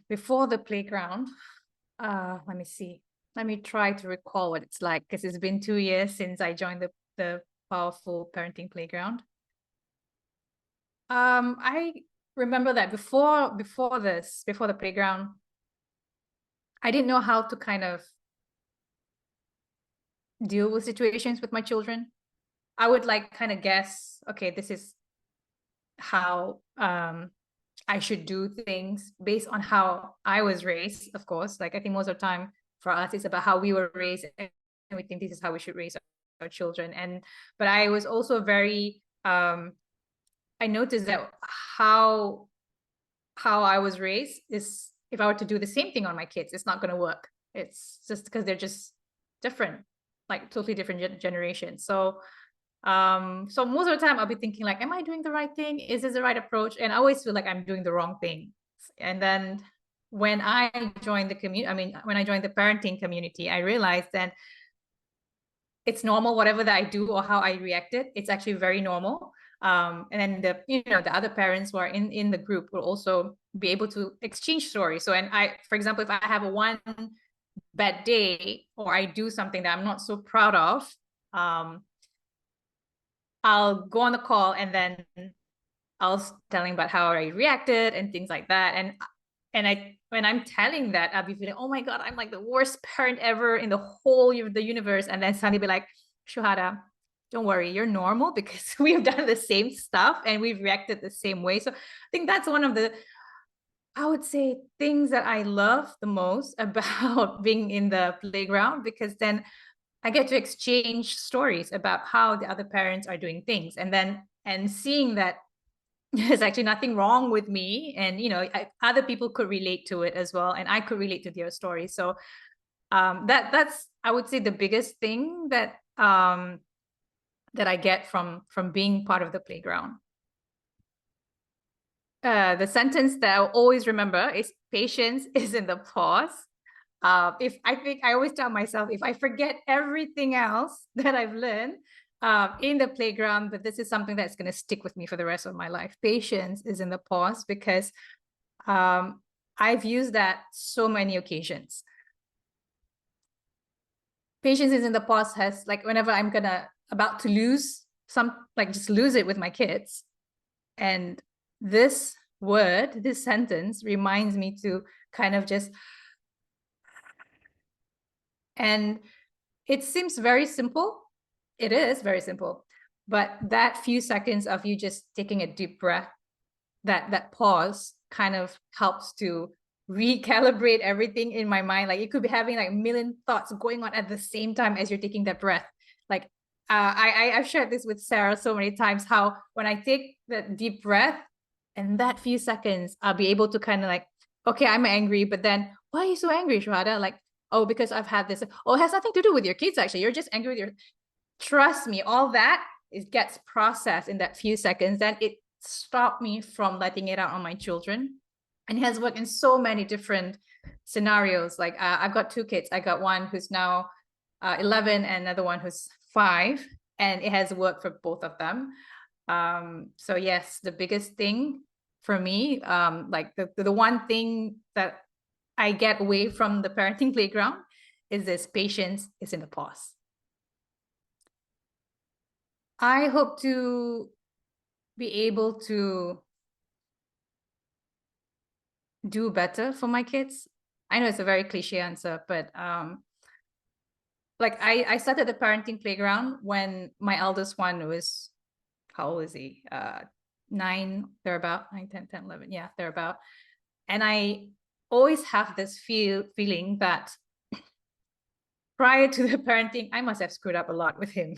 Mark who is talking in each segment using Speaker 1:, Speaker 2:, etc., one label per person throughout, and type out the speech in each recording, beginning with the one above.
Speaker 1: before the playground, let me see. Let me try to recall what it's like because it's been 2 years since I joined the powerful parenting playground. I remember that before the playground, I didn't know how to kind of deal with situations with my children. I would like kind of guess, okay, this is how I should do things based on how I was raised, of course. Like I think most of the time for us, it's about how we were raised, and we think this is how we should raise our children. But I was also very I noticed that how I was raised is if I were to do the same thing on my kids, it's not going to work. It's just because they're just different, like totally different generations. So most of the time I'll be thinking like, am I doing the right thing? Is this the right approach? And I always feel like I'm doing the wrong thing. And then when I joined the community, I mean, when I joined the parenting community, I realized that it's normal, whatever that I do or how I reacted, it's actually very normal. And then the other parents who are in the group will also be able to exchange stories. So, and I, for example, if I have a one bad day or I do something that I'm not so proud of, I'll go on the call and then I'll telling about how I reacted and things like that. And when I'm telling that, I'll be feeling, oh my God, I'm like the worst parent ever in the whole of the universe. And then suddenly be like, Shuhada, don't worry, you're normal because we've done the same stuff and we've reacted the same way. So I think that's one of the, I would say, things that I love the most about being in the playground, because then I get to exchange stories about how the other parents are doing things. And seeing that there's actually nothing wrong with me, and other people could relate to it as well, and I could relate to their story. So that's, I would say, the biggest thing that I get from being part of the playground. The sentence that I'll always remember is patience is in the pause. If I think, I always tell myself, if I forget everything else that I've learned in the playground, but this is something that's going to stick with me for the rest of my life. Patience is in the pause, because I've used that so many occasions. Patience is in the pause has, like, whenever I'm about to lose just lose it with my kids, and this sentence reminds me to kind of just, and it seems very simple. It is very simple, but that few seconds of you just taking a deep breath, that pause kind of helps to recalibrate everything in my mind. Like, you could be having like a million thoughts going on at the same time as you're taking that breath. Like, I've shared this with Sarah so many times, how when I take that deep breath and that few seconds, I'll be able to kind of like, okay, I'm angry, but then why are you so angry, Shuhada? Like, oh, because I've had this. Oh, it has nothing to do with your kids, actually. You're just angry with your, trust me, all that, it gets processed in that few seconds. Then it stopped me from letting it out on my children. And it has worked in so many different scenarios. Like, I've got two kids. I got one who's now 11 and another one who's 5. And it has worked for both of them. So yes, the biggest thing for me, like the one thing that I get away from the parenting playground is this: patience is in the pause. I hope to be able to do better for my kids. I know it's a very cliche answer, but like I started the parenting playground when my eldest one was, how old is he? 9, thereabout, 9, 10, 10, 11. Yeah, thereabout. And I always have this feeling that prior to the parenting, I must have screwed up a lot with him.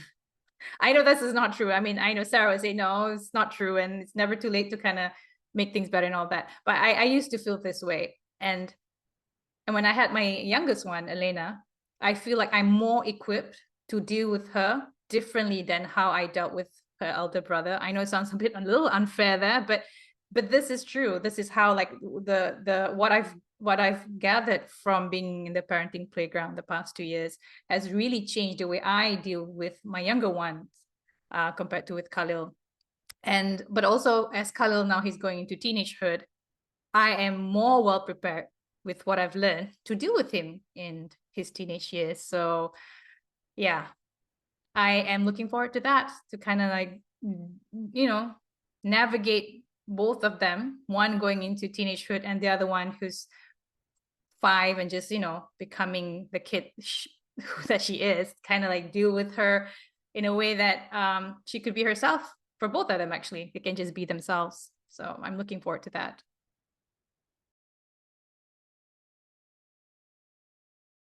Speaker 1: I know this is not true. I mean, I know Sarah would say, no, it's not true. And it's never too late to kind of make things better and all that. But I used to feel this way. And when I had my youngest one, Elena, I feel like I'm more equipped to deal with her differently than how I dealt with her elder brother. I know it sounds a little unfair there, but this is true. This is how, like, the what I've gathered from being in the parenting playground the past 2 years has really changed the way I deal with my younger ones compared to with Khalil. But also, as Khalil now, he's going into teenagehood, I am more well prepared with what I've learned to deal with him in his teenage years. So yeah, I am looking forward to that, to kind of like, you know, navigate both of them, one going into teenagehood and the other one who's 5 and just, becoming the kid that she is, kind of like deal with her in a way that she could be herself. For both of them, actually, they can just be themselves. So I'm looking forward to that.